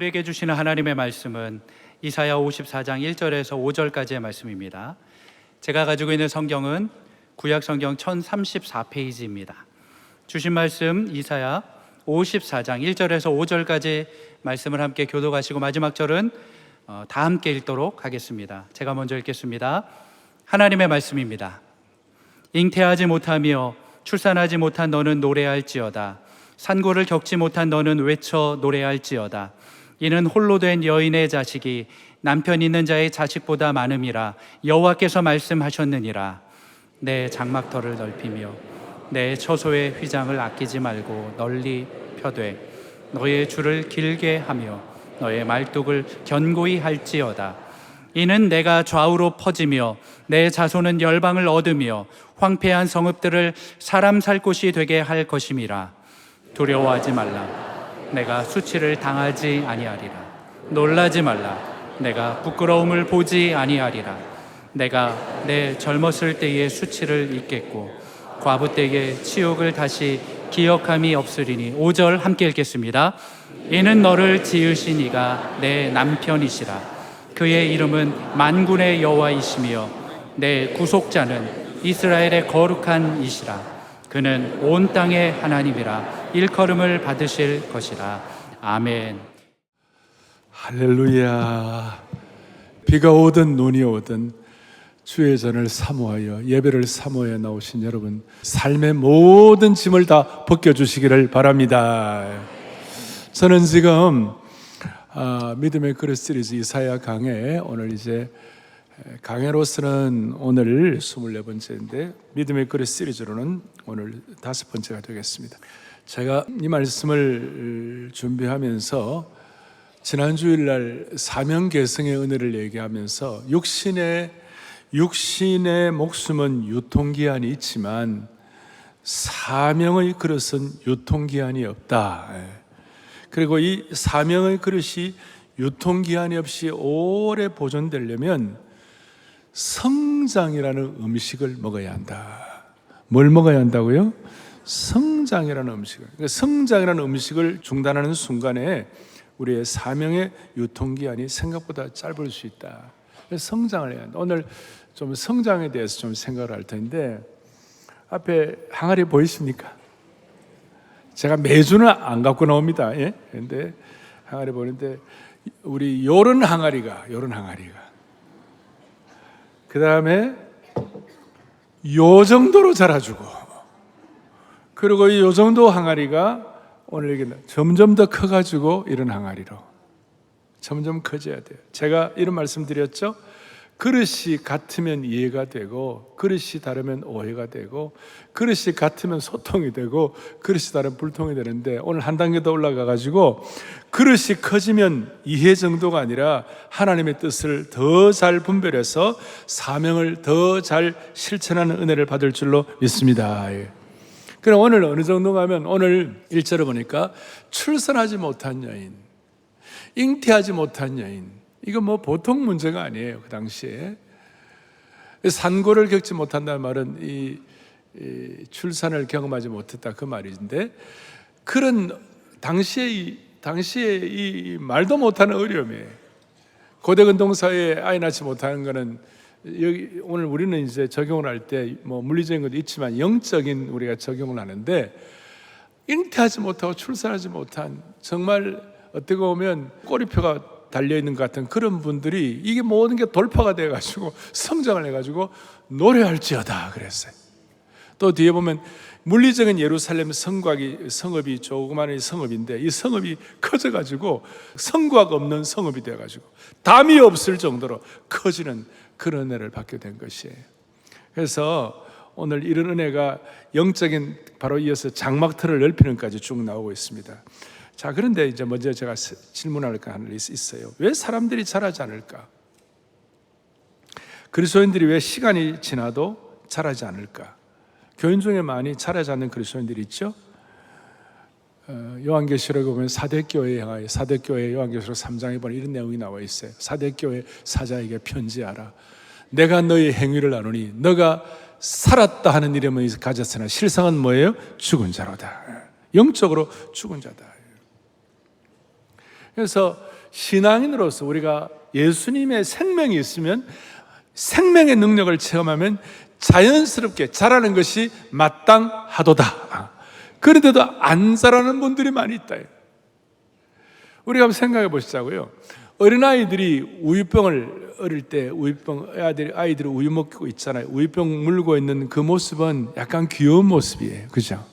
우리에게 주시는 하나님의 말씀은 이사야 54장 1절에서 5절까지의 말씀입니다. 제가 가지고 있는 성경은 구약 성경 1034페이지입니다. 주신 말씀 이사야 54장 1절에서 5절까지 말씀을 함께 교독하시고 마지막 절은 다 함께 읽도록 하겠습니다. 제가 먼저 읽겠습니다. 하나님의 말씀입니다. 잉태하지 못하며 출산하지 못한 너는 노래할지어다. 산고를 겪지 못한 너는 외쳐 노래할지어다. 이는 홀로 된 여인의 자식이 남편 있는 자의 자식보다 많음이라 여호와께서 말씀하셨느니라. 내 장막터를 넓히며 내 처소의 휘장을 아끼지 말고 널리 펴되 너의 줄을 길게 하며 너의 말뚝을 견고히 할지어다. 이는 내가 좌우로 퍼지며 내 자손은 열방을 얻으며 황폐한 성읍들을 사람 살 곳이 되게 할 것임이라. 두려워하지 말라. 내가 수치를 당하지 아니하리라. 놀라지 말라. 내가 부끄러움을 보지 아니하리라. 내가 내 젊었을 때의 수치를 잊겠고 과부 때의 치욕을 다시 기억함이 없으리니. 5절 함께 읽겠습니다. 이는 너를 지으신 이가 내 남편이시라. 그의 이름은 만군의 여호와이시며 내 구속자는 이스라엘의 거룩한 이시라. 그는 온 땅의 하나님이라. 일컬음을 받으실 것이라. 아멘. 할렐루야. 비가 오든 눈이 오든 주의 전을 사모하여 예배를 사모해 나오신 여러분, 삶의 모든 짐을 다 벗겨주시기를 바랍니다. 저는 지금 믿음의 그릇 시리즈 이사야 강해, 오늘 이제 강해로서는 오늘 24번째인데 믿음의 그릇 시리즈로는 오늘 5번째가 되겠습니다. 제가 이 말씀을 준비하면서 지난 주일날 사명 계승의 은혜를 얘기하면서 육신의 목숨은 유통기한이 있지만 사명의 그릇은 유통기한이 없다. 그리고 이 사명의 그릇이 유통기한이 없이 오래 보존되려면 성장이라는 음식을 먹어야 한다. 뭘 먹어야 한다고요? 성장이라는 음식을. 그러니까 성장이라는 음식을 중단하는 순간에 우리의 사명의 유통기한이 생각보다 짧을 수 있다. 그래서 성장을 해야 한다. 오늘 좀 성장에 대해서 좀 생각을 할 텐데, 앞에 항아리 보이십니까? 제가 매주는 안 갖고 나옵니다. 예? 그런데 항아리 보는데 우리 요런 항아리가 그 다음에 요 정도로 자라주고, 그리고 이 요 정도 항아리가 오늘 얘기는 점점 더 커가지고 이런 항아리로 점점 커져야 돼요. 제가 이런 말씀 드렸죠. 그릇이 같으면 이해가 되고, 그릇이 다르면 오해가 되고, 그릇이 같으면 소통이 되고, 그릇이 다르면 불통이 되는데, 오늘 한 단계 더 올라가가지고 그릇이 커지면 이해 정도가 아니라 하나님의 뜻을 더 잘 분별해서 사명을 더 잘 실천하는 은혜를 받을 줄로 믿습니다. 그럼 오늘 어느 정도가 하면, 오늘 1절을 보니까 출산하지 못한 여인, 잉태하지 못한 여인, 이거 뭐 보통 문제가 아니에요. 그 당시에 산고를 겪지 못한다는 말은 이 출산을 경험하지 못했다 그 말인데, 그런 당시에 이 말도 못하는 어려움이에요. 고대 근동사회에 아이 낳지 못하는 거는, 여기 오늘 우리는 이제 적용을 할 때 뭐 물리적인 것도 있지만 영적인 우리가 적용을 하는데, 잉태하지 못하고 출산하지 못한, 정말 어떻게 보면 꼬리표가 달려있는 것 같은 그런 분들이 이게 모든 게 돌파가 돼가지고 성장을 해가지고 노래할지어다 그랬어요. 또 뒤에 보면 물리적인 예루살렘 성읍이 조그마한 성읍인데, 이 성읍이 커져가지고 성곽 없는 성읍이 돼가지고 담이 없을 정도로 커지는 그런 은혜를 받게 된 것이에요. 그래서 오늘 이런 은혜가 영적인, 바로 이어서 장막터를 넓히는 까지 쭉 나오고 있습니다. 자, 그런데 이제 먼저 제가 질문할 거 하나 있어요. 왜 사람들이 자라지 않을까? 그리스도인들이 왜 시간이 지나도 자라지 않을까? 교인 중에 많이 자라지 않는 그리스도인들이 있죠. 요한계시록에 보면 사대교회에 향하여, 사대교회 요한계시록 3장에 보면 이런 내용이 나와 있어요. 사대교회 사자에게 편지하라. 내가 너의 행위를 아노니 너가 살았다 하는 이름을 가졌으나 실상은 뭐예요? 죽은 자로다. 영적으로 죽은 자다. 그래서 신앙인으로서 우리가 예수님의 생명이 있으면, 생명의 능력을 체험하면 자연스럽게 자라는 것이 마땅하도다. 그런데도 안 자라는 분들이 많이 있다. 우리가 한번 생각해 보시자고요. 어린아이들이 우유병을, 어릴 때 우유병, 아이들이 우유 먹고 있잖아요. 우유병 물고 있는 그 모습은 약간 귀여운 모습이에요. 그죠?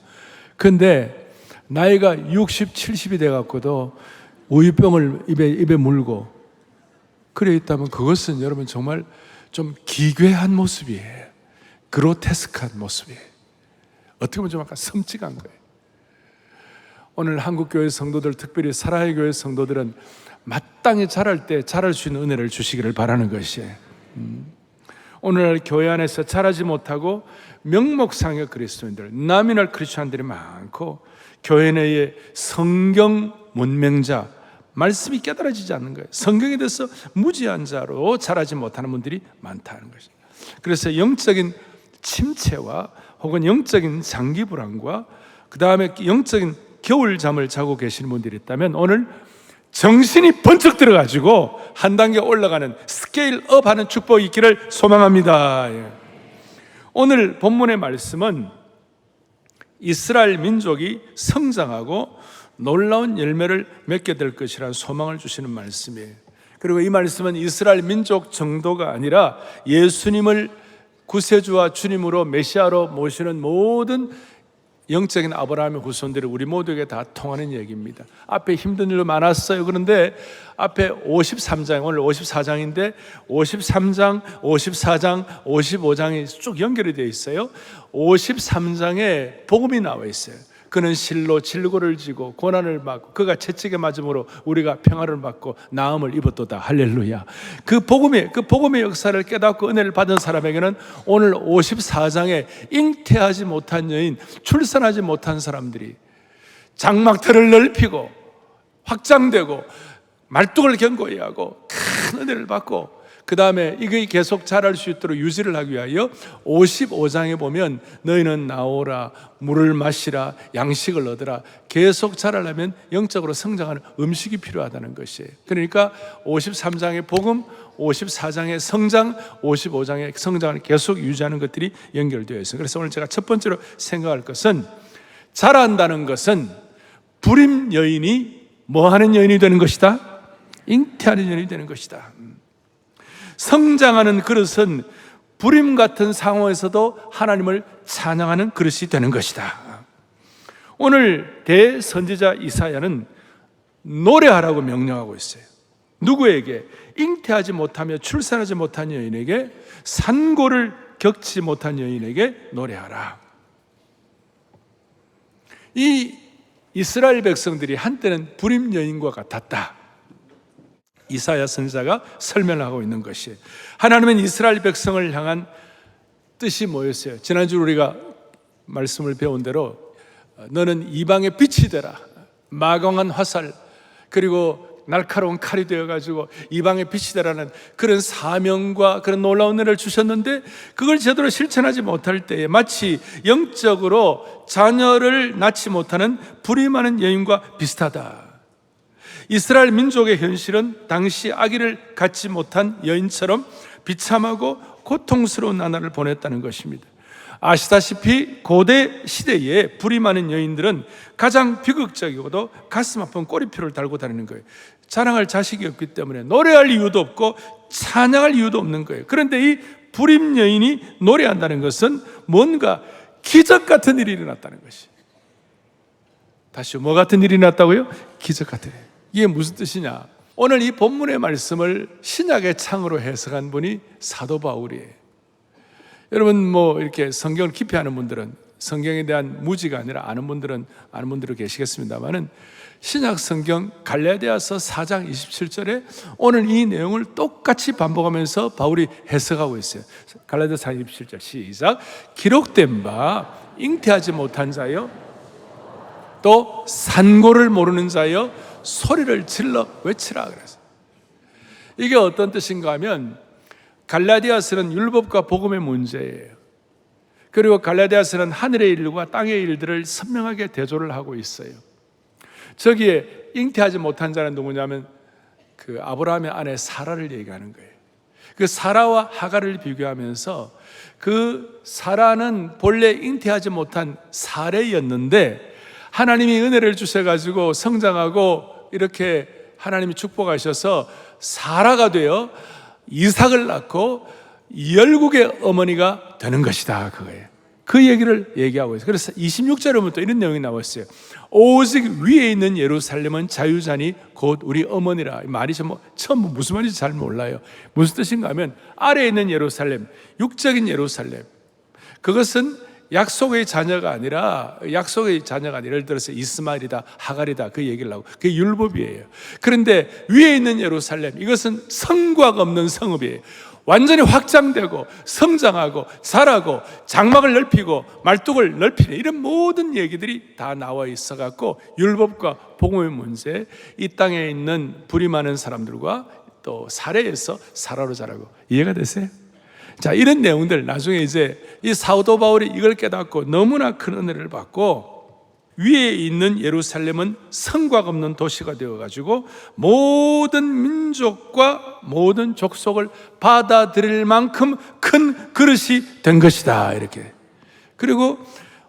근데 나이가 60, 70이 돼갖고도 우유병을 입에 물고 그래 있다면 그것은 여러분 정말 좀 기괴한 모습이에요. 그로테스크한 모습이에요. 어떻게 보면 좀 약간 섬찟한 거예요. 오늘 한국교회 성도들, 특별히 사랑의 교회 성도들은 마땅히 자랄 때 자랄 수 있는 은혜를 주시기를 바라는 것이에요. 오늘날 교회 안에서 자라지 못하고 명목상의 그리스도인들, 나미널 크리스천들이 많고 교회 내에 성경 문맹자, 말씀이 깨달아지지 않는 거예요. 성경에 대해서 무지한 자로 자라지 못하는 분들이 많다는 것이죠. 그래서 영적인 침체와 혹은 영적인 장기 불안과 그 다음에 영적인 겨울잠을 자고 계시는 분들이 있다면 오늘 정신이 번쩍 들어가지고 한 단계 올라가는 스케일업 하는 축복이 있기를 소망합니다. 오늘 본문의 말씀은 이스라엘 민족이 성장하고 놀라운 열매를 맺게 될 것이라는 소망을 주시는 말씀이에요. 그리고 이 말씀은 이스라엘 민족 정도가 아니라 예수님을 구세주와 주님으로 메시아로 모시는 모든 영적인 아브라함의 후손들이 우리 모두에게 다 통하는 얘기입니다. 앞에 힘든 일도 많았어요. 그런데 앞에 53장, 오늘 54장인데 53장, 54장, 55장이 쭉 연결이 되어 있어요. 53장에 복음이 나와 있어요. 그는 실로 질고를 지고 고난을 받고 그가 채찍에 맞음으로 우리가 평화를 받고 나음을 입었도다. 할렐루야. 그 복음의 역사를 깨닫고 은혜를 받은 사람에게는 오늘 54장에 잉태하지 못한 여인, 출산하지 못한 사람들이 장막터를 넓히고 확장되고 말뚝을 견고히 하고 큰 은혜를 받고 그 다음에 이게 계속 자랄 수 있도록 유지를 하기 위하여 55장에 보면 너희는 나오라, 물을 마시라, 양식을 얻으라. 계속 자라려면 영적으로 성장하는 음식이 필요하다는 것이에요. 그러니까 53장의 복음, 54장의 성장, 55장의 성장을 계속 유지하는 것들이 연결되어 있어요. 그래서 오늘 제가 첫 번째로 생각할 것은, 자란다는 것은 불임 여인이 뭐 하는 여인이 되는 것이다? 잉태하는 여인이 되는 것이다. 성장하는 그릇은 불임 같은 상황에서도 하나님을 찬양하는 그릇이 되는 것이다. 오늘 대선지자 이사야는 노래하라고 명령하고 있어요. 누구에게? 잉태하지 못하며 출산하지 못한 여인에게, 산고를 겪지 못한 여인에게 노래하라. 이 이스라엘 백성들이 한때는 불임 여인과 같았다. 이사야 선지자가 설명하고 있는 것이에요. 하나님은 이스라엘 백성을 향한 뜻이 뭐였어요? 지난주 우리가 말씀을 배운 대로 너는 이방의 빛이 되라, 마광한 화살 그리고 날카로운 칼이 되어가지고 이방의 빛이 되라는 그런 사명과 그런 놀라운 은혜를 주셨는데, 그걸 제대로 실천하지 못할 때에 마치 영적으로 자녀를 낳지 못하는 불임하는 여인과 비슷하다. 이스라엘 민족의 현실은 당시 아기를 갖지 못한 여인처럼 비참하고 고통스러운 나날을 보냈다는 것입니다. 아시다시피 고대 시대에 불임하는 여인들은 가장 비극적이고도 가슴 아픈 꼬리표를 달고 다니는 거예요. 자랑할 자식이 없기 때문에 노래할 이유도 없고 찬양할 이유도 없는 거예요. 그런데 이 불임 여인이 노래한다는 것은 뭔가 기적 같은 일이 일어났다는 것이. 다시 뭐 같은 일이 일어났다고요? 기적 같은 일. 이게 무슨 뜻이냐? 오늘 이 본문의 말씀을 신약의 창으로 해석한 분이 사도 바울이에요. 여러분 뭐 이렇게 성경을 깊이 아는 분들은, 성경에 대한 무지가 아니라 아는 분들은 아는 분들도 계시겠습니다만은, 신약 성경 갈라디아서 4장 27절에 오늘 이 내용을 똑같이 반복하면서 바울이 해석하고 있어요. 갈라디아 4장 27절 시작. 기록된 바 잉태하지 못한 자여, 또 산고를 모르는 자여 소리를 질러 외치라 그랬어요. 이게 어떤 뜻인가 하면, 갈라디아서는 율법과 복음의 문제예요. 그리고 갈라디아서는 하늘의 일과 땅의 일들을 선명하게 대조를 하고 있어요. 저기에 잉태하지 못한 자는 누구냐면 그 아브라함의 아내 사라를 얘기하는 거예요. 그 사라와 하갈을 비교하면서 그 사라는 본래 잉태하지 못한 사례였는데 하나님이 은혜를 주셔가지고 성장하고 이렇게 하나님이 축복하셔서 사라가 되어 이삭을 낳고 열국의 어머니가 되는 것이다, 그거예요. 그 얘기를 얘기하고 있어요. 그래서 26절에 보면 또 이런 내용이 나왔어요. 오직 위에 있는 예루살렘은 자유자니 곧 우리 어머니라. 말이 처음 무슨 말인지 잘 몰라요. 무슨 뜻인가 하면 아래에 있는 예루살렘, 육적인 예루살렘, 그것은 약속의 자녀가 아니라 예를 들어서 이스마엘이다, 하갈이다, 그 얘기를 하고 그게 율법이에요. 그런데 위에 있는 예루살렘, 이것은 성곽 없는 성읍이에요. 완전히 확장되고 성장하고 자라고 장막을 넓히고 말뚝을 넓히는 이런 모든 얘기들이 다 나와 있어 갖고 율법과 복음의 문제, 이 땅에 있는 불이 많은 사람들과 또 사례에서 사라로 자라고. 이해가 되세요? 자, 이런 내용들 나중에 이제 이 사도 바울이 이걸 깨닫고 너무나 큰 은혜를 받고 위에 있는 예루살렘은 성곽 없는 도시가 되어가지고 모든 민족과 모든 족속을 받아들일 만큼 큰 그릇이 된 것이다, 이렇게. 그리고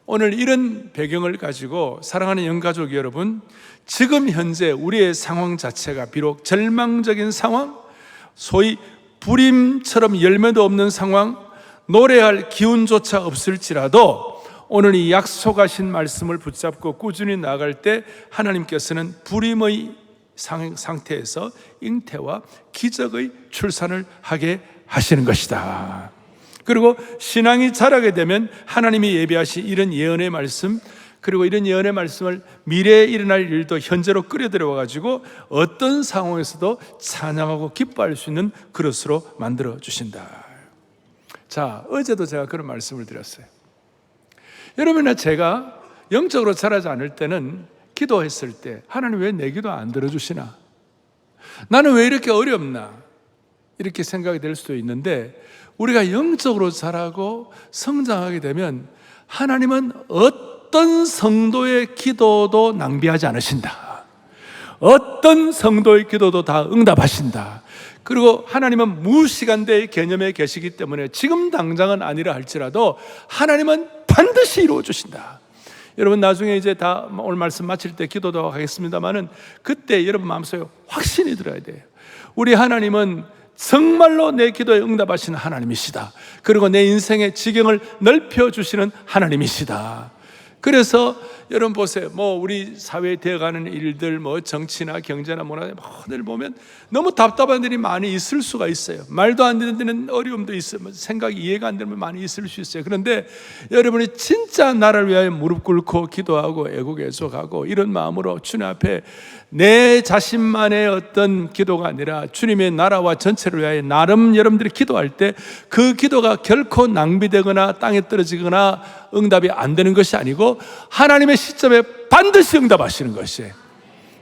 오늘 이런 배경을 가지고 사랑하는 영가족 여러분, 지금 현재 우리의 상황 자체가 비록 절망적인 상황, 소위 불임처럼 열매도 없는 상황, 노래할 기운조차 없을지라도 오늘 이 약속하신 말씀을 붙잡고 꾸준히 나아갈 때 하나님께서는 불임의 상태에서 잉태와 기적의 출산을 하게 하시는 것이다. 그리고 신앙이 자라게 되면 하나님이 예비하신 이런 예언의 말씀, 그리고 이런 예언의 말씀을 미래에 일어날 일도 현재로 끌어들여 가지고 어떤 상황에서도 찬양하고 기뻐할 수 있는 그릇으로 만들어 주신다. 자, 어제도 제가 그런 말씀을 드렸어요. 여러분이나 제가 영적으로 자라지 않을 때는 기도했을 때 하나님 왜 내 기도 안 들어주시나? 나는 왜 이렇게 어렵나? 이렇게 생각이 될 수도 있는데 우리가 영적으로 자라고 성장하게 되면 하나님은 어떤 성도의 기도도 낭비하지 않으신다. 어떤 성도의 기도도 다 응답하신다. 그리고 하나님은 무시간대의 개념에 계시기 때문에 지금 당장은 아니라 할지라도 하나님은 반드시 이루어 주신다. 여러분 나중에 이제 다 오늘 말씀 마칠 때 기도도 하겠습니다만은 그때 여러분 마음속에 확신이 들어야 돼요. 우리 하나님은 정말로 내 기도에 응답하시는 하나님이시다. 그리고 내 인생의 지경을 넓혀주시는 하나님이시다. 그래서 여러분 보세요. 우리 사회에 되어가는 일들, 정치나 경제나 뭐나 늘 보면 너무 답답한 일이 많이 있을 수가 있어요. 말도 안 되는 데는 어려움도 있어요. 생각이 이해가 안 되면 많이 있을 수 있어요. 그런데 여러분이 진짜 나를 위하여 무릎 꿇고 기도하고 애국애적하고 이런 마음으로 주님 앞에 내 자신만의 어떤 기도가 아니라 주님의 나라와 전체를 위하여 나름 여러분들이 기도할 때 그 기도가 결코 낭비되거나 땅에 떨어지거나 응답이 안 되는 것이 아니고 하나님의 시점에 반드시 응답하시는 것이에요.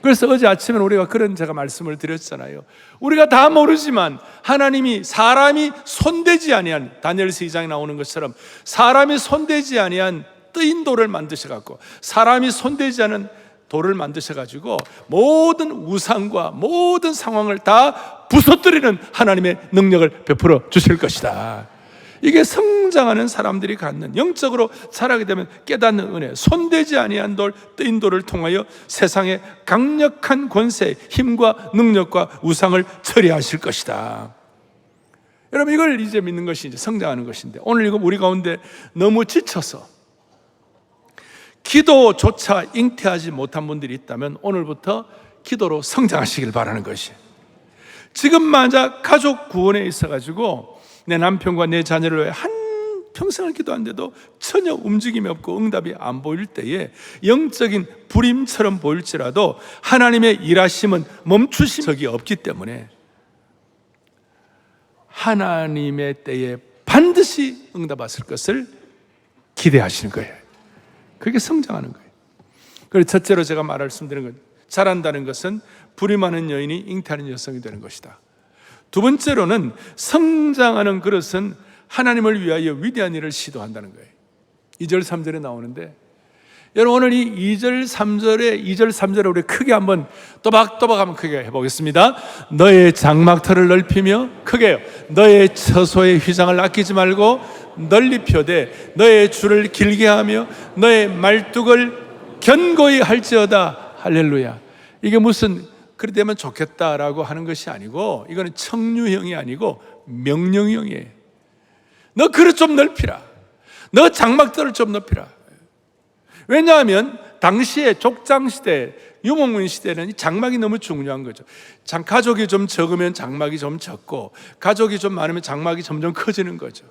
그래서 어제 아침에 우리가 그런 제가 말씀을 드렸잖아요. 우리가 다 모르지만 하나님이 사람이 손대지 아니한 다니엘서 2장에 나오는 것처럼 사람이 손대지 아니한 뜨인 돌을 만드셔갖고 사람이 손대지 않은 돌을 만드셔가지고 모든 우상과 모든 상황을 다 부서뜨리는 하나님의 능력을 베풀어 주실 것이다. 이게 성장하는 사람들이 갖는 영적으로 자라게 되면 깨닫는 은혜, 손대지 아니한 돌, 뜨인 돌을 통하여 세상의 강력한 권세, 힘과 능력과 우상을 처리하실 것이다. 여러분 이걸 이제 믿는 것이 이제 성장하는 것인데 오늘 이거 우리 가운데 너무 지쳐서 기도조차 잉태하지 못한 분들이 있다면 오늘부터 기도로 성장하시길 바라는 것이에요. 지금 만약 가족 구원에 있어가지고 내 남편과 내 자녀를 위해 한 평생을 기도하는데도 전혀 움직임이 없고 응답이 안 보일 때에 영적인 불임처럼 보일지라도 하나님의 일하심은 멈추신 적이 없기 때문에 하나님의 때에 반드시 응답하실 것을 기대하시는 거예요. 그게 성장하는 거예요. 그래서 첫째로 제가 말씀드리는 건 자란다는 것은 불이 많은 여인이 잉태하는 여성이 되는 것이다. 두 번째로는 성장하는 그릇은 하나님을 위하여 위대한 일을 시도한다는 거예요. 2절 3절에 나오는데 여러분 오늘 이 2절 3절에 우리 크게 한번 또박또박 한번 크게 해보겠습니다. 너의 장막터를 넓히며 크게요. 너의 처소의 휘장을 아끼지 말고 널리 펴되 너의 줄을 길게 하며 너의 말뚝을 견고히 할지어다. 할렐루야. 이게 무슨 그리 되면 좋겠다라고 하는 것이 아니고, 이거는 청유형이 아니고 명령형이에요. 너 그릇 좀 넓히라. 너 장막들을 좀 넓히라. 왜냐하면 당시에 족장시대, 유목민 시대는 장막이 너무 중요한 거죠. 가족이 좀 적으면 장막이 좀 적고, 가족이 좀 많으면 장막이 점점 커지는 거죠.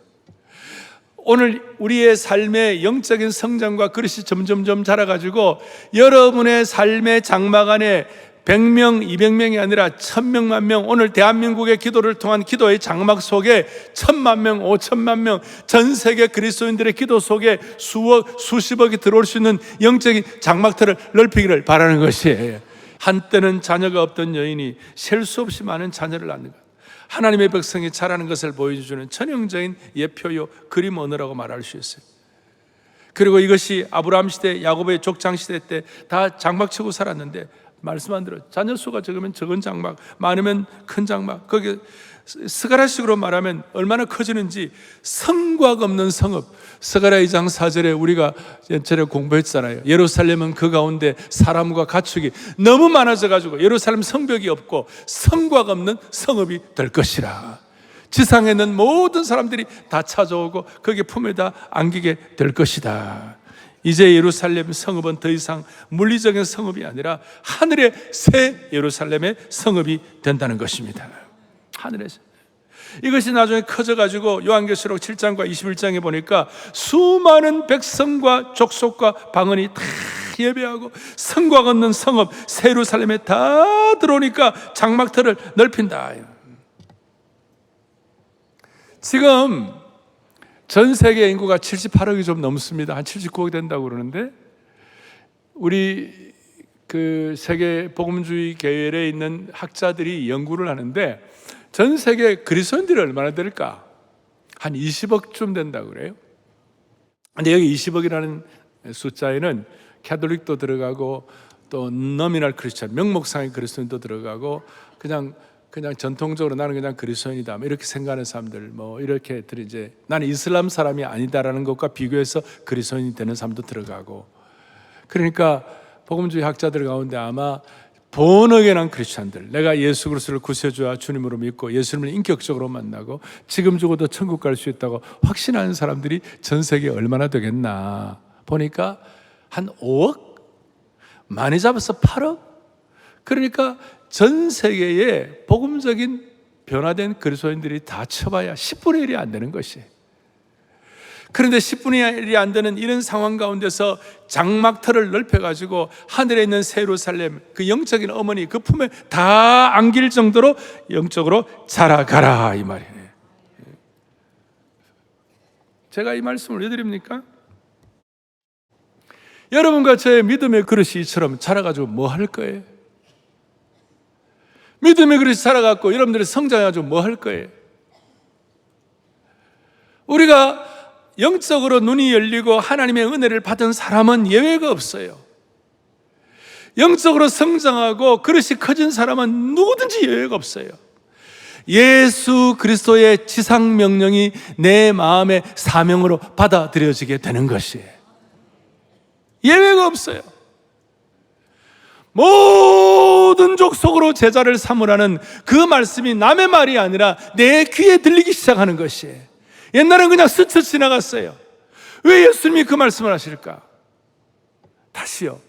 오늘 우리의 삶의 영적인 성장과 그릇이 점점점 자라가지고 여러분의 삶의 장막 안에 100명, 200명이 아니라 1000명, 10,000명, 오늘 대한민국의 기도를 통한 기도의 장막 속에 1000만 명, 5천만 명, 전 세계 그리스도인들의 기도 속에 수억, 수십억이 들어올 수 있는 영적인 장막터를 넓히기를 바라는 것이에요. 한때는 자녀가 없던 여인이 셀 수 없이 많은 자녀를 낳는 것, 하나님의 백성이 자라는 것을 보여주는 전형적인 예표요 그림 언어라고 말할 수 있어요. 그리고 이것이 아브라함 시대, 야곱의 족장 시대 때 다 장막 치고 살았는데, 말씀 안 들어요. 자녀 수가 적으면 적은 장막, 많으면 큰 장막. 거기 스가랴식으로 말하면 얼마나 커지는지, 성곽 없는 성읍. 스가랴 2장 4절에 우리가 옛날에 공부했잖아요. 예루살렘은 그 가운데 사람과 가축이 너무 많아져 가지고 예루살렘 성벽이 없고 성곽 없는 성읍이 될 것이라. 지상에 있는 모든 사람들이 다 찾아오고 거기에 품에다 안기게 될 것이다. 이제 예루살렘 성읍은 더 이상 물리적인 성읍이 아니라 하늘의 새 예루살렘의 성읍이 된다는 것입니다. 하늘에서. 이것이 나중에 커져가지고 요한계시록 7장과 21장에 보니까 수많은 백성과 족속과 방언이 다 예배하고 성곽 없는 성읍 새 예루살렘에 다 들어오니까 장막터를 넓힌다. 지금 전 세계 인구가 78억이 좀 넘습니다. 한 79억이 된다고 그러는데, 우리 그 세계 복음주의 계열에 있는 학자들이 연구를 하는데 전 세계 그리스도인들이 얼마나 될까? 한 20억쯤 된다고 그래요. 근데 여기 20억이라는 숫자에는 캐톨릭도 들어가고 또 너미널 크리스천, 명목상의 그리스도인도 들어가고 그냥 전통적으로 나는 그냥 그리스도인이다 이렇게 생각하는 사람들, 뭐 이렇게들 이제 나는 이슬람 사람이 아니다라는 것과 비교해서 그리스도인이 되는 사람도 들어가고, 그러니까 복음주의 학자들 가운데 아마 본어게난 크리스천들, 내가 예수 그리스도를 구세주와 주님으로 믿고 예수님을 인격적으로 만나고 지금 죽어도 천국 갈 수 있다고 확신하는 사람들이 전 세계에 얼마나 되겠나 보니까 한 5억? 많이 잡아서 8억? 그러니까 전 세계에 복음적인 변화된 그리스도인들이 다 쳐봐야 10분의 1이 안 되는 것이. 그런데 10분의 1이 안 되는 이런 상황 가운데서 장막터를 넓혀가지고 하늘에 있는 새 예루살렘, 그 영적인 어머니 그 품에 다 안길 정도로 영적으로 자라가라 이 말이에요. 제가 이 말씀을 왜 드립니까? 여러분과 저의 믿음의 그릇이 이처럼 자라가지고 뭐 할 거예요? 믿음의 그릇이 자라갖고 여러분들이 성장해가지고 뭐 할 거예요? 우리가 영적으로 눈이 열리고 하나님의 은혜를 받은 사람은 예외가 없어요. 영적으로 성장하고 그릇이 커진 사람은 누구든지 예외가 없어요. 예수 그리스도의 지상명령이 내 마음의 사명으로 받아들여지게 되는 것이에요. 예외가 없어요. 모든 족속으로 제자를 삼으라는 그 말씀이 남의 말이 아니라 내 귀에 들리기 시작하는 것이에요. 옛날엔 그냥 스쳐 지나갔어요. 왜 예수님이 그 말씀을 하실까? 다시요.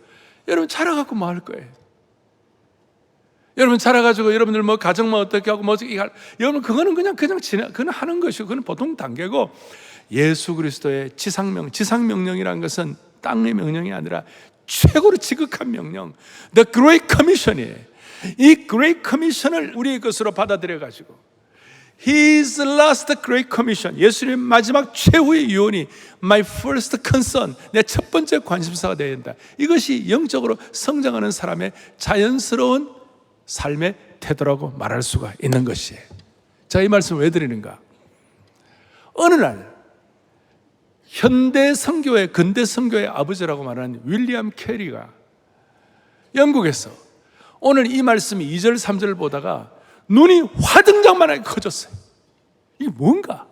여러분 자라갖고 뭐 할 거예요? 여러분 자라가지고 여러분들 뭐 가정만 어떻게 하고 뭐 여러분 그거는 그냥 그건 하는 것이고 그건 보통 단계고, 예수 그리스도의 지상명령이라는 것은 땅의 명령이 아니라 최고로 지극한 명령, The Great Commission이에요. 이 Great Commission을 우리의 것으로 받아들여가지고 His last great commission, 예수님의 마지막 최후의 유언이 My first concern, 내 첫 번째 관심사가 되어야 된다. 이것이 영적으로 성장하는 사람의 자연스러운 삶의 태도라고 말할 수가 있는 것이에요. 자, 이 말씀을 왜 드리는가? 어느 날 현대 선교의 근대 선교의 아버지라고 말하는 윌리엄 캐리가 영국에서 오늘 이 말씀 2절 3절을 보다가 눈이 화등장만하게 커졌어요. 이게 뭔가?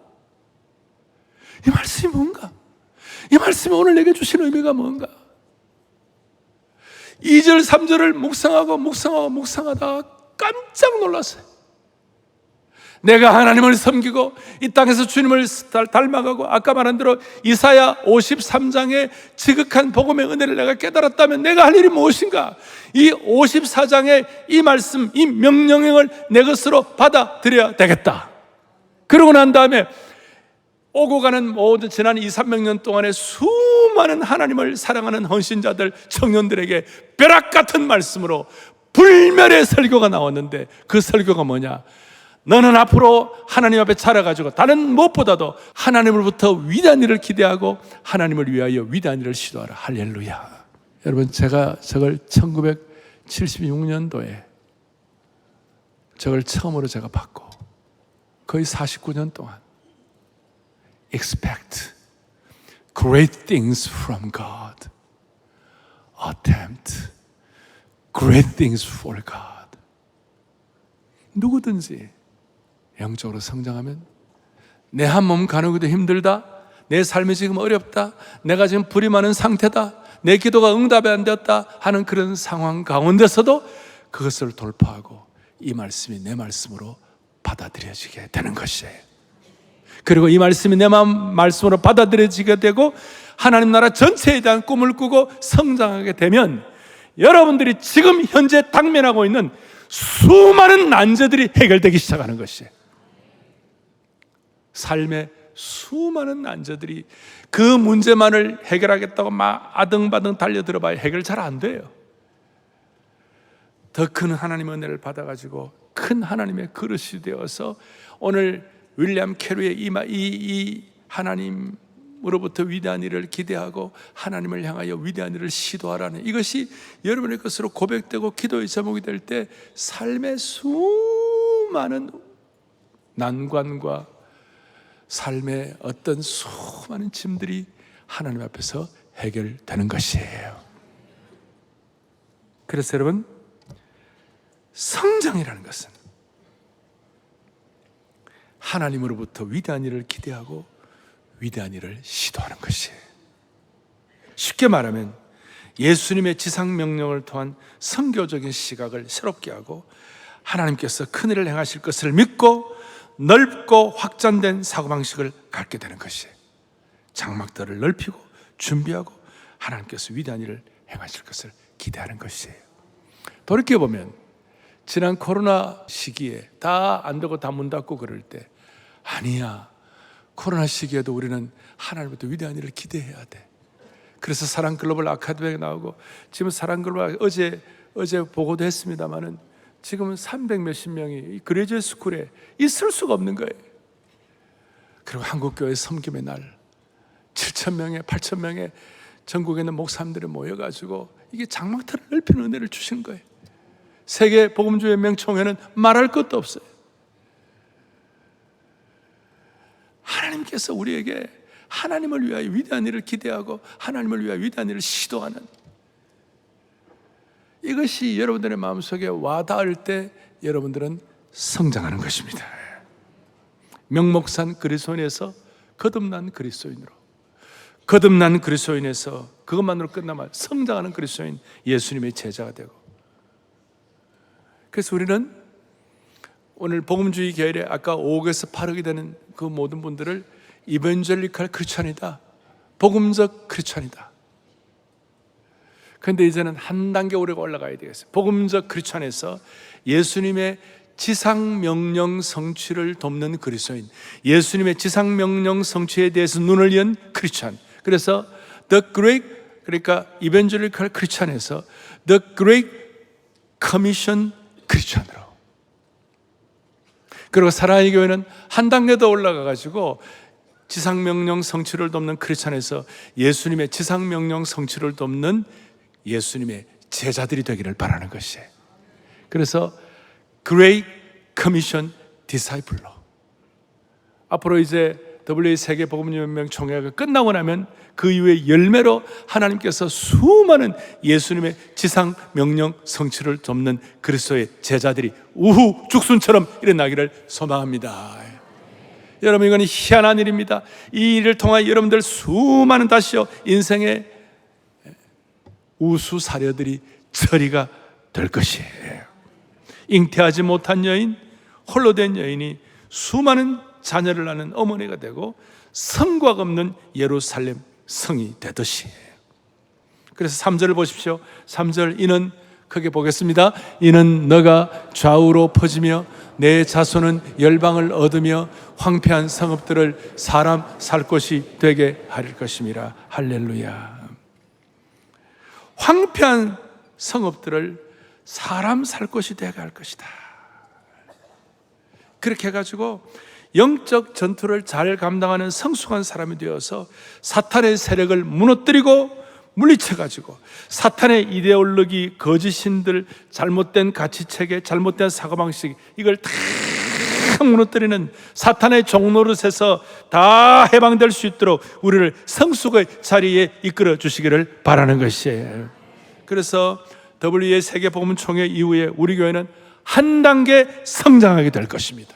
이 말씀이 뭔가? 이 말씀이 오늘 내게 주신 의미가 뭔가? 2절 3절을 묵상하다 깜짝 놀랐어요. 내가 하나님을 섬기고 이 땅에서 주님을 닮아가고 아까 말한 대로 이사야 53장의 지극한 복음의 은혜를 내가 깨달았다면 내가 할 일이 무엇인가? 이 54장의 이 말씀, 이 명령을 내 것으로 받아들여야 되겠다. 그러고 난 다음에 오고 가는 모든 지난 200~300년 동안의 수많은 하나님을 사랑하는 헌신자들, 청년들에게 벼락 같은 말씀으로 불멸의 설교가 나왔는데 그 설교가 뭐냐? 너는 앞으로 하나님 앞에 차려가지고 다른 무엇보다도 하나님으로부터 위대한 일을 기대하고 하나님을 위하여 위대한 일을 시도하라. 할렐루야. 여러분, 제가 저걸 1976년도에 저걸 처음으로 제가 받고 거의 49년 동안 Expect great things from God. Attempt great things for God. 누구든지 영적으로 성장하면 내 한 몸 가누기도 힘들다, 내 삶이 지금 어렵다, 내가 지금 불이 많은 상태다, 내 기도가 응답이 안 되었다 하는 그런 상황 가운데서도 그것을 돌파하고 이 말씀이 내 말씀으로 받아들여지게 되는 것이에요. 그리고 이 말씀이 내 말씀으로 받아들여지게 되고 하나님 나라 전체에 대한 꿈을 꾸고 성장하게 되면 여러분들이 지금 현재 당면하고 있는 수많은 난제들이 해결되기 시작하는 것이에요. 삶의 수많은 난제들이 그 문제만을 해결하겠다고 막 아등바등 달려들어봐야 해결 잘 안 돼요. 더 큰 하나님의 은혜를 받아가지고 큰 하나님의 그릇이 되어서 오늘 윌리엄 캐리의 이 하나님으로부터 위대한 일을 기대하고 하나님을 향하여 위대한 일을 시도하라는 이것이 여러분의 것으로 고백되고 기도의 제목이 될 때 삶의 수많은 난관과 삶의 어떤 수많은 짐들이 하나님 앞에서 해결되는 것이에요. 그래서 여러분, 성장이라는 것은 하나님으로부터 위대한 일을 기대하고 위대한 일을 시도하는 것이에요. 쉽게 말하면 예수님의 지상명령을 통한 선교적인 시각을 새롭게 하고 하나님께서 큰 일을 행하실 것을 믿고 넓고 확장된 사고방식을 갖게 되는 것이에요. 장막들을 넓히고 준비하고 하나님께서 위대한 일을 행하실 것을 기대하는 것이에요. 돌이켜보면 지난 코로나 시기에 다 안 되고 다 문 닫고 그럴 때 아니야, 코로나 시기에도 우리는 하나님부터 위대한 일을 기대해야 돼. 그래서 사랑글로벌 아카데미가 나오고 지금 사랑글로벌 어제 보고도 했습니다마는 지금은 300 몇십 명이 그레이저 스쿨에 있을 수가 없는 거예요. 그리고 한국교회 섬김의 날 7,000명에 8,000명에 전국에 있는 목사님들이 모여가지고 이게 장막틀을 넓히는 은혜를 주신 거예요. 세계 복음주의 명총회는 말할 것도 없어요. 하나님께서 우리에게 하나님을 위하여 위대한 일을 기대하고 하나님을 위하여 위대한 일을 시도하는 이것이 여러분들의 마음속에 와닿을 때 여러분들은 성장하는 것입니다. 명목산 그리스도인에서 거듭난 그리스도인으로, 거듭난 그리스도인에서 그것만으로 끝나면 성장하는 그리스도인, 예수님의 제자가 되고, 그래서 우리는 오늘 복음주의 계열에 아까 5억에서 8억이 되는 그 모든 분들을 이벤젤리칼 크리스찬이다, 복음적 크리스찬이다. 그런데 이제는 한 단계 우리가 올라가야 되겠어요. 복음적 크리스찬에서 예수님의 지상명령 성취를 돕는 그리스도인, 예수님의 지상명령 성취에 대해서 눈을 연 크리스찬. 그래서 The Great, 그러니까 이벤젤리칼 크리스찬에서 The Great Commission 크리스찬으로, 그리고 사랑의 교회는 한 단계 더 올라가가지고 지상명령 성취를 돕는 크리스찬에서 예수님의 지상명령 성취를 돕는 예수님의 제자들이 되기를 바라는 것이에요. 그래서 Great Commission Disciple로 앞으로 이제 WA 세계복음연맹 총회가 끝나고 나면 그 이후에 열매로 하나님께서 수많은 예수님의 지상 명령 성취를 돕는 그리스도의 제자들이 우후 죽순처럼 일어나기를 소망합니다. 여러분, 이건 희한한 일입니다. 이 일을 통하여 여러분들 수많은 다시요 인생의 우수 사례들이 처리가 될 것이에요. 잉태하지 못한 여인, 홀로 된 여인이 수많은 자녀를 낳는 어머니가 되고 성곽 없는 예루살렘 성이 되듯이. 그래서 3절을 보십시오. 3절, 이는 크게 보겠습니다. 이는 너가 좌우로 퍼지며 내 자손은 열방을 얻으며 황폐한 성읍들을 사람 살 곳이 되게 하릴 것임이라. 할렐루야. 황폐한 성읍들을 사람 살 곳이 되게 할 것이다. 그렇게 해가지고 영적 전투를 잘 감당하는 성숙한 사람이 되어서 사탄의 세력을 무너뜨리고 물리쳐가지고 사탄의 이데올로기, 거짓신들, 잘못된 가치체계, 잘못된 사고방식, 이걸 다 무너뜨리는 사탄의 종노릇에서 다 해방될 수 있도록 우리를 성숙의 자리에 이끌어 주시기를 바라는 것이에요. 그래서 WA 세계복음총회 이후에 우리 교회는 한 단계 성장하게 될 것입니다.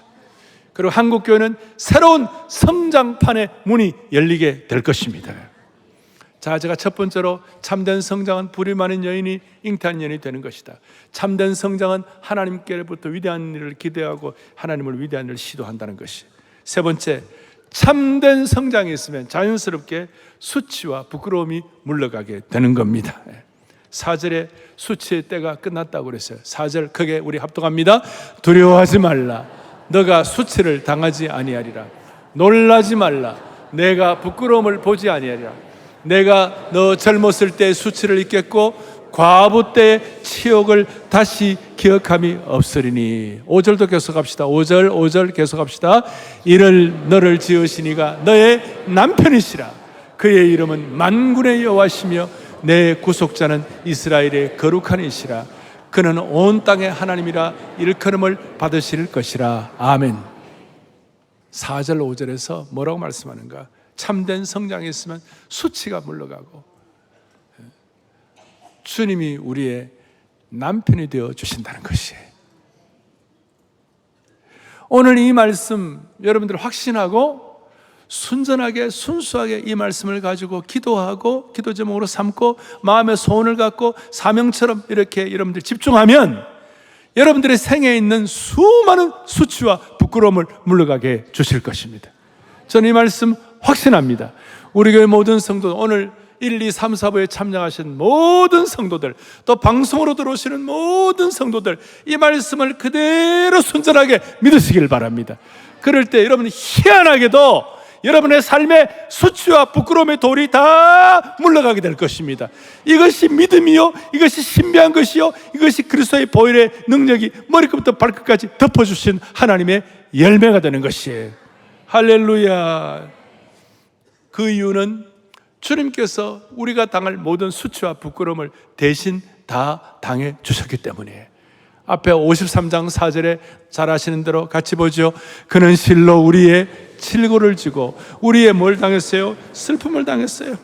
그리고 한국교회는 새로운 성장판의 문이 열리게 될 것입니다. 자, 제가 첫 번째로 참된 성장은 불이 많은 여인이 잉태한 여인이 되는 것이다. 참된 성장은 하나님께로부터 위대한 일을 기대하고 하나님을 위대한 일을 시도한다는 것이. 세 번째, 참된 성장이 있으면 자연스럽게 수치와 부끄러움이 물러가게 되는 겁니다. 4절에 수치의 때가 끝났다고 그랬어요. 4절 크게 우리 합독합니다. 두려워하지 말라. 너가 수치를 당하지 아니하리라. 놀라지 말라. 내가 부끄러움을 보지 아니하리라. 내가 너 젊었을 때 수치를 잊겠고 과부 때의 치욕을 다시 기억함이 없으리니. 5절도 계속합시다. 5절 계속합시다. 이를 너를 지으시니가 너의 남편이시라. 그의 이름은 만군의 여호와시며 내 구속자는 이스라엘의 거룩한 이시라. 그는 온 땅의 하나님이라 일컬음을 받으실 것이라. 아멘. 4절 5절에서 뭐라고 말씀하는가? 참된 성장이 있으면 수치가 물러가고 주님이 우리의 남편이 되어 주신다는 것이에요. 오늘 이 말씀 여러분들 확신하고 순전하게 순수하게 이 말씀을 가지고 기도하고 기도 제목으로 삼고 마음의 소원을 갖고 사명처럼 이렇게 여러분들 집중하면 여러분들의 생애에 있는 수많은 수치와 부끄러움을 물러가게 주실 것입니다. 저는 이 말씀 확신합니다. 우리 교회 모든 성도, 오늘 1, 2, 3, 4부에 참여하신 모든 성도들, 또 방송으로 들어오시는 모든 성도들, 이 말씀을 그대로 순전하게 믿으시길 바랍니다. 그럴 때 여러분이 희한하게도 여러분의 삶의 수치와 부끄러움의 돌이 다 물러가게 될 것입니다. 이것이 믿음이요, 이것이 신비한 것이요, 이것이 그리스도의 보혈의 능력이 머리끝부터 발끝까지 덮어주신 하나님의 열매가 되는 것이에요. 할렐루야. 그 이유는 주님께서 우리가 당할 모든 수치와 부끄러움을 대신 다 당해 주셨기 때문이에요. 앞에 53장 4절에 잘 아시는 대로 같이 보죠. 그는 실로 우리의 칠고를 지고 우리의 뭘 당했어요? 슬픔을 당했어요.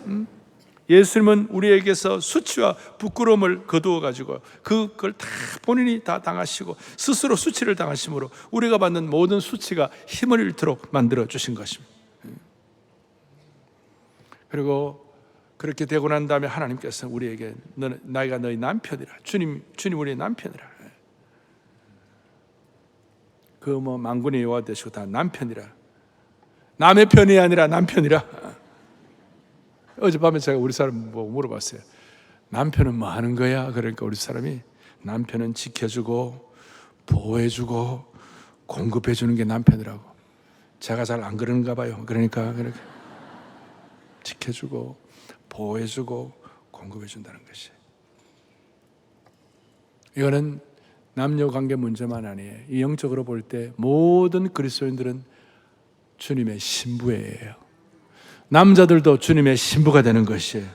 예수님은 우리에게서 수치와 부끄러움을 거두어 가지고 그걸 다 본인이 다 당하시고 스스로 수치를 당하심으로 우리가 받는 모든 수치가 힘을 잃도록 만들어 주신 것입니다. 그리고 그렇게 되고 난 다음에 하나님께서 우리에게 나이가 너희 남편이라. 주님 우리의 남편이라. 그 뭐 만군의 여호와 되시고 다 남편이라. 남의 편이 아니라 남편이라. 어젯밤에 제가 우리 사람 보고 물어봤어요. 남편은 뭐 하는 거야? 그러니까 우리 사람이 남편은 지켜주고 보호해주고 공급해주는 게 남편이라고. 제가 잘 안 그러는가 봐요. 그러니까 그렇게 지켜주고 보호해주고 공급해준다는 것이. 이거는 남녀관계 문제만 아니에요. 이 영적으로 볼 때 모든 그리스도인들은 주님의 신부예요. 남자들도 주님의 신부가 되는 것이에요.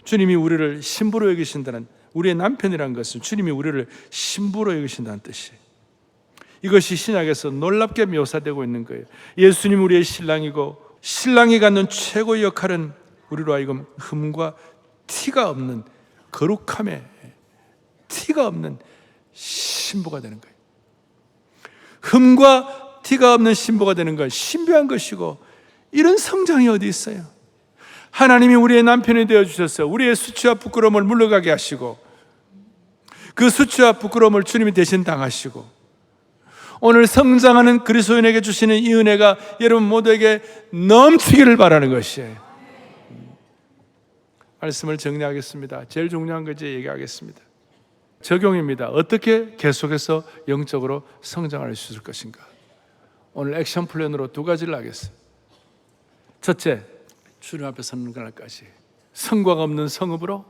주님이 우리를 신부로 여기신다는, 우리의 남편이라는 것은 주님이 우리를 신부로 여기신다는 뜻이에요. 이것이 신약에서 놀랍게 묘사되고 있는 거예요. 예수님 우리의 신랑이고 신랑이 갖는 최고의 역할은 우리로 하여금 흠과 티가 없는 거룩함에 티가 없는 신부가 되는 거예요. 흠과 티가 없는 신부가 되는 건 신비한 것이고, 이런 성장이 어디 있어요? 하나님이 우리의 남편이 되어주셔서 우리의 수치와 부끄러움을 물러가게 하시고, 그 수치와 부끄러움을 주님이 대신 당하시고, 오늘 성장하는 그리스도인에게 주시는 이 은혜가 여러분 모두에게 넘치기를 바라는 것이에요. 말씀을 정리하겠습니다. 제일 중요한 것을 얘기하겠습니다. 적용입니다. 어떻게 계속해서 영적으로 성장할 수 있을 것인가? 오늘 액션 플랜으로 두 가지를 하겠어요. 첫째, 주님 앞에 서는 그날까지 성과가 없는 성읍으로,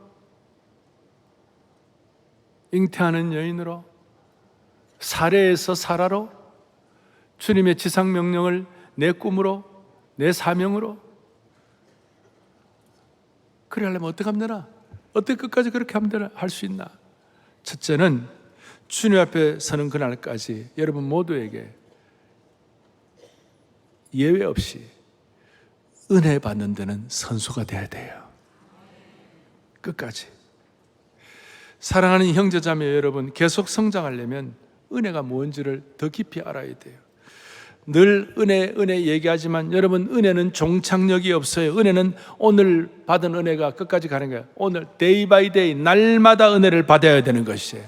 잉태하는 여인으로, 사례에서 사라로, 주님의 지상 명령을 내 꿈으로, 내 사명으로. 그래 하려면 어떻게 하면 되나? 어떻게 끝까지 그렇게 하면 되나? 할 수 있나? 첫째는 주님 앞에 서는 그날까지 여러분 모두에게 예외 없이 은혜 받는 데는 선수가 돼야 돼요. 끝까지. 사랑하는 형제자매 여러분, 계속 성장하려면 은혜가 뭔지를 더 깊이 알아야 돼요. 늘 은혜 얘기하지만 여러분, 은혜는 종착역이 없어요. 은혜는 오늘 받은 은혜가 끝까지 가는 거예요. 오늘 데이 바이 데이, 날마다 은혜를 받아야 되는 것이에요.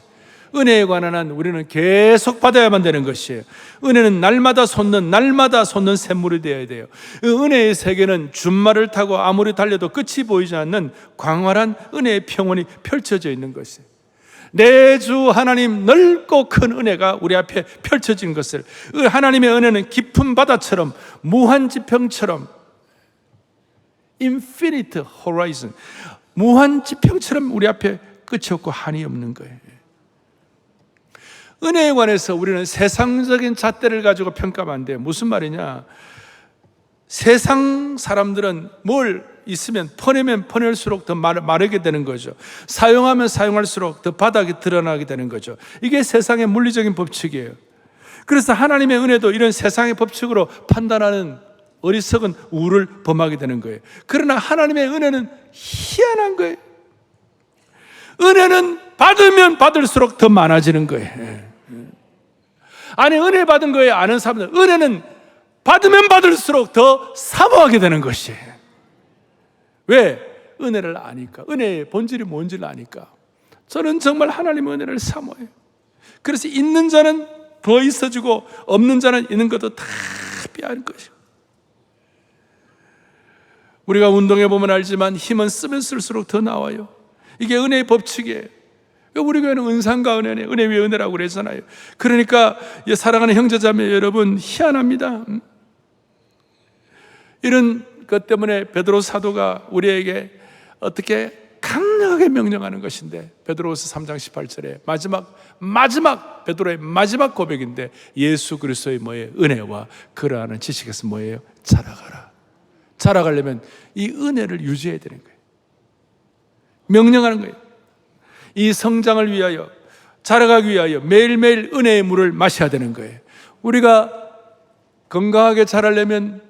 은혜에 관한 한 우리는 계속 받아야만 되는 것이에요. 은혜는 날마다 솟는 샘물이 되어야 돼요. 그 은혜의 세계는 준말을 타고 아무리 달려도 끝이 보이지 않는 광활한 은혜의 평원이 펼쳐져 있는 것이에요. 내 주 하나님 넓고 큰 은혜가 우리 앞에 펼쳐진 것을, 하나님의 은혜는 깊은 바다처럼, 무한 지평처럼, infinite horizon, 무한 지평처럼 우리 앞에 끝이 없고 한이 없는 거예요. 은혜에 관해서 우리는 세상적인 잣대를 가지고 평가하면 안 돼요. 무슨 말이냐? 세상 사람들은 뭘 있으면 퍼내면 퍼낼수록 더 마르게 되는 거죠. 사용하면 사용할수록 더 바닥이 드러나게 되는 거죠. 이게 세상의 물리적인 법칙이에요. 그래서 하나님의 은혜도 이런 세상의 법칙으로 판단하는 어리석은 우를 범하게 되는 거예요. 그러나 하나님의 은혜는 희한한 거예요. 은혜는 받으면 받을수록 더 많아지는 거예요. 아니, 은혜 받은 거에 아는 사람들, 은혜는 받으면 받을수록 더 사모하게 되는 것이에요. 왜? 은혜를 아니까. 은혜의 본질이 뭔지를 아니까. 저는 정말 하나님의 은혜를 사모해요. 그래서 있는 자는 더 있어지고 없는 자는 있는 것도 다 빼앗는 것이에요. 우리가 운동해 보면 알지만 힘은 쓰면 쓸수록 더 나와요. 이게 은혜의 법칙이에요. 우리 교회는 은상과 은혜네, 은혜 위에 은혜라고 그랬잖아요. 그러니까 사랑하는 형제자매 여러분, 희한합니다. 이런 것 때문에 베드로 사도가 우리에게 어떻게 강력하게 명령하는 것인데, 베드로후서 3장 18절에 마지막 베드로의 마지막 고백인데, 예수 그리스도의 뭐예요? 은혜와 그러하는 지식에서 뭐예요? 자라가라. 자라가려면 이 은혜를 유지해야 되는 거예요. 명령하는 거예요. 이 성장을 위하여, 자라가기 위하여 매일매일 은혜의 물을 마셔야 되는 거예요. 우리가 건강하게 자라려면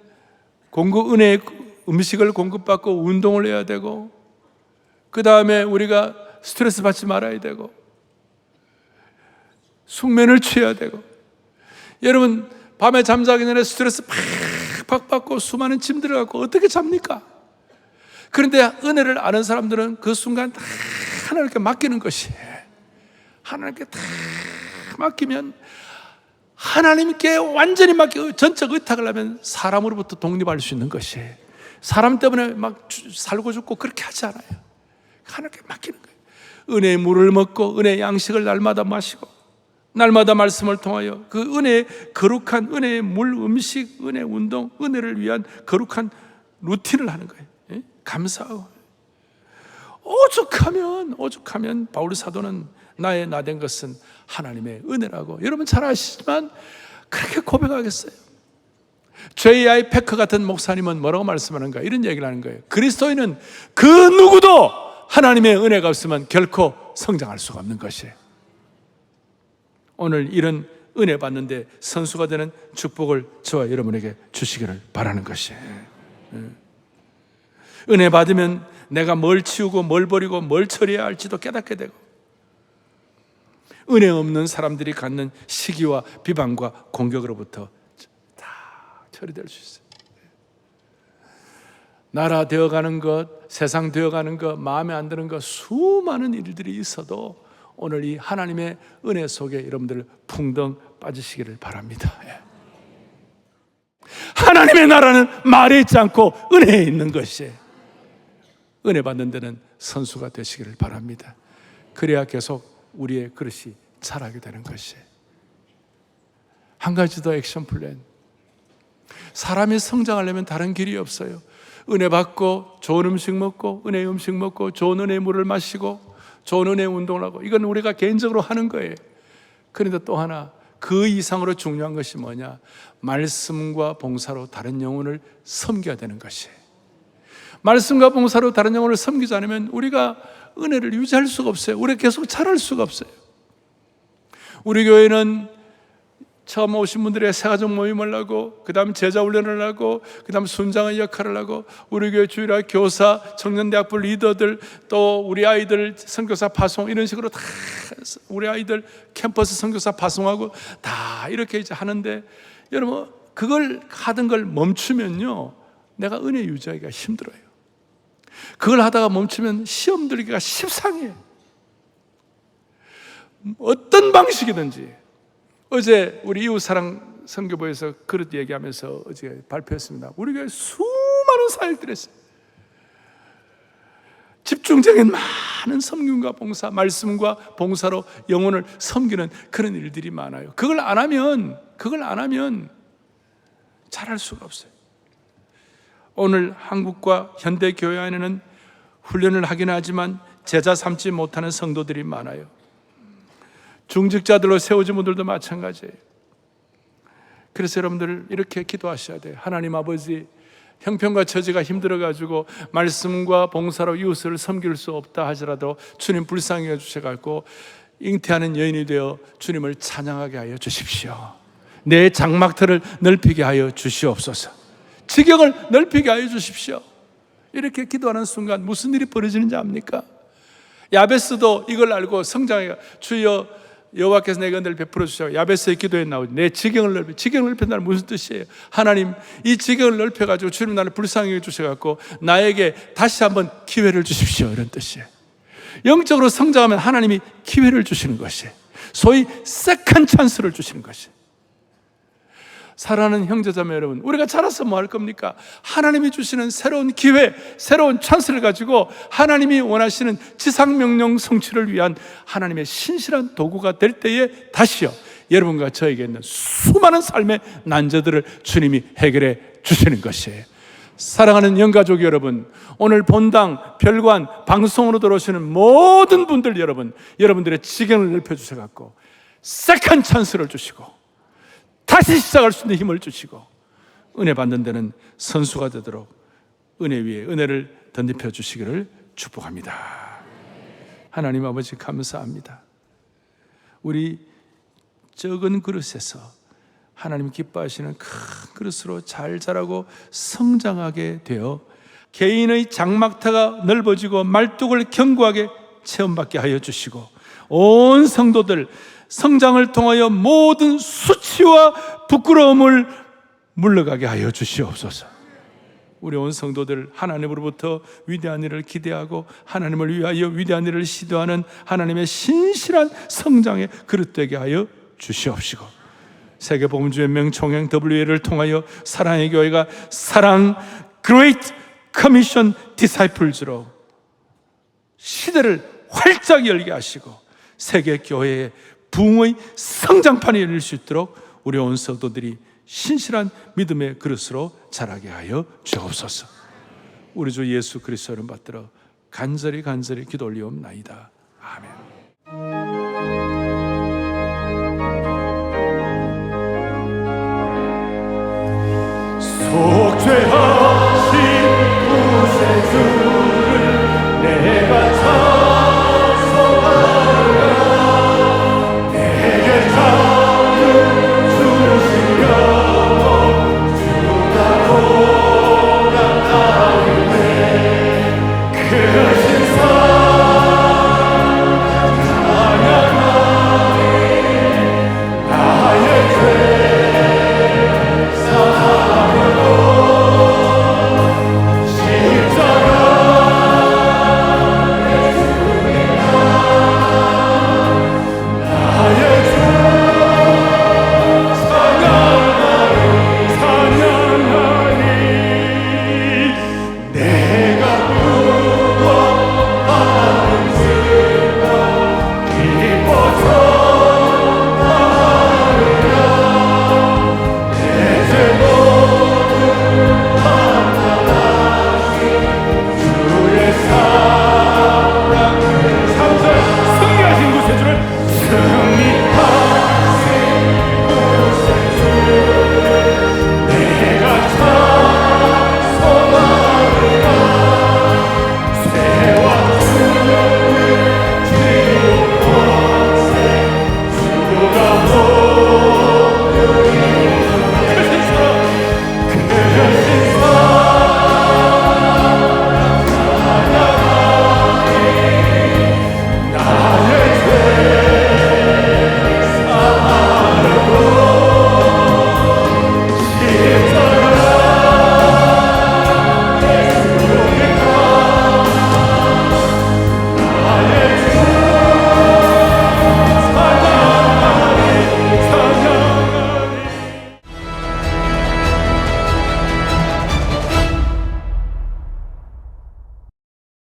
은혜의 음식을 공급받고 운동을 해야 되고, 그 다음에 우리가 스트레스 받지 말아야 되고, 숙면을 취해야 되고. 여러분, 밤에 잠자기 전에 스트레스 팍팍 받고 수많은 짐 들어가고 어떻게 잡니까? 그런데 은혜를 아는 사람들은 그 순간 다 하나님께 맡기는 것이, 하나님께 다 맡기면, 하나님께 완전히 맡기고 전적 의탁을 하면 사람으로부터 독립할 수 있는 것이, 사람 때문에 막 살고 죽고 그렇게 하지 않아요. 하나님께 맡기는 거예요. 은혜의 물을 먹고 은혜의 양식을 날마다 마시고, 날마다 말씀을 통하여 그 은혜의 거룩한 은혜의 물, 음식, 은혜 운동, 은혜를 위한 거룩한 루틴을 하는 거예요. 감사하고. 오죽하면 바울 사도는 나의 나된 것은 하나님의 은혜라고 여러분 잘 아시지만 그렇게 고백하겠어요. J.I. 패커 같은 목사님은 뭐라고 말씀하는가? 이런 얘기를 하는 거예요. 그리스도인은 그 누구도 하나님의 은혜가 없으면 결코 성장할 수가 없는 것이에요. 오늘 이런 은혜 받는데 선수가 되는 축복을 저와 여러분에게 주시기를 바라는 것이에요. 은혜 받으면 내가 뭘 치우고 뭘 버리고 뭘 처리해야 할지도 깨닫게 되고, 은혜 없는 사람들이 갖는 시기와 비방과 공격으로부터 다 처리될 수 있어요. 나라 되어가는 것, 세상 되어가는 것, 마음에 안 드는 것, 수많은 일들이 있어도 오늘 이 하나님의 은혜 속에 여러분들 풍덩 빠지시기를 바랍니다. 하나님의 나라는 말에 있지 않고 은혜에 있는 것이에요. 은혜 받는 데는 선수가 되시기를 바랍니다. 그래야 계속 우리의 그릇이 자라게 되는 것이에요. 한 가지 더 액션 플랜. 사람이 성장하려면 다른 길이 없어요. 은혜 받고 좋은 음식 먹고, 은혜의 음식 먹고, 좋은 은혜의 물을 마시고, 좋은 은혜의 운동을 하고, 이건 우리가 개인적으로 하는 거예요. 그런데 또 하나, 그 이상으로 중요한 것이 뭐냐? 말씀과 봉사로 다른 영혼을 섬겨야 되는 것이에요. 말씀과 봉사로 다른 영혼을 섬기지 않으면 우리가 은혜를 유지할 수가 없어요. 우리가 계속 자랄 수가 없어요. 우리 교회는 처음 오신 분들의 새가족 모임을 하고, 그 다음 제자 훈련을 하고, 그 다음 순장의 역할을 하고, 우리 교회 주일학 교사, 청년대학부 리더들, 또 우리 아이들 선교사 파송, 이런 식으로 다 우리 아이들 캠퍼스 선교사 파송하고 다 이렇게 이제 하는데, 여러분 그걸 하던 걸 멈추면요, 내가 은혜 유지하기가 힘들어요. 그걸 하다가 멈추면 시험 들기가 십상해요. 어떤 방식이든지. 어제 우리 이웃사랑 선교부에서 그릇 얘기하면서 어제 발표했습니다. 우리 교회 수많은 사역들을 했어요. 집중적인 많은 섬김과 봉사, 말씀과 봉사로 영혼을 섬기는 그런 일들이 많아요. 그걸 안 하면 잘할 수가 없어요. 오늘 한국과 현대 교회 안에는 훈련을 하긴 하지만 제자 삼지 못하는 성도들이 많아요. 중직자들로 세워진 분들도 마찬가지예요. 그래서 여러분들 이렇게 기도하셔야 돼요. 하나님 아버지, 형편과 처지가 힘들어가지고 말씀과 봉사로 이웃을 섬길 수 없다 하더라도 주님 불쌍히 해주셔가지고 잉태하는 여인이 되어 주님을 찬양하게 하여 주십시오. 내 장막터를 넓히게 하여 주시옵소서. 지경을 넓히게 하여 주십시오. 이렇게 기도하는 순간 무슨 일이 벌어지는지 압니까? 야베스도 이걸 알고 성장해가 주여 여호와께서 내게 은혜를 베풀어 주시고, 야베스의 기도에 나오죠. 내 지경을 넓힌다는 무슨 뜻이에요? 하나님, 이 지경을 넓혀가지고 주님 나를 불쌍히 해주셔갖고 나에게 다시 한번 기회를 주십시오, 이런 뜻이에요. 영적으로 성장하면 하나님이 기회를 주시는 것이에요. 소위 세컨 찬스를 주시는 것이에요. 사랑하는 형제자매 여러분, 우리가 자라서 뭐 할 겁니까? 하나님이 주시는 새로운 기회, 새로운 찬스를 가지고 하나님이 원하시는 지상명령 성취를 위한 하나님의 신실한 도구가 될 때에 다시요, 여러분과 저에게 있는 수많은 삶의 난제들을 주님이 해결해 주시는 것이에요. 사랑하는 영가족 여러분, 오늘 본당, 별관, 방송으로 들어오시는 모든 분들 여러분, 여러분들의 지경을 넓혀주셔서 세컨 찬스를 주시고 다시 시작할 수 있는 힘을 주시고, 은혜 받는 데는 선수가 되도록 은혜 위에 은혜를 덧입혀 주시기를 축복합니다. 하나님 아버지 감사합니다. 우리 적은 그릇에서 하나님 기뻐하시는 큰 그릇으로 잘 자라고 성장하게 되어 개인의 장막터가 넓어지고 말뚝을 견고하게 체험받게 하여 주시고, 온 성도들 성장을 통하여 모든 수치와 부끄러움을 물러가게 하여 주시옵소서. 우리 온 성도들 하나님으로부터 위대한 일을 기대하고 하나님을 위하여 위대한 일을 시도하는 하나님의 신실한 성장의 그릇 되게 하여 주시옵시고, 세계복음주연맹 총회 WA를 통하여 사랑의 교회가 사랑 Great Commission Disciples로 시대를 활짝 열게 하시고 세계 교회의 부흥의 성장판이 열릴 수 있도록 우리 온 성도들이 신실한 믿음의 그릇으로 자라게 하여 주옵소서. 우리 주 예수 그리스도를 받들어 간절히 기도 올리옵나이다. 아멘.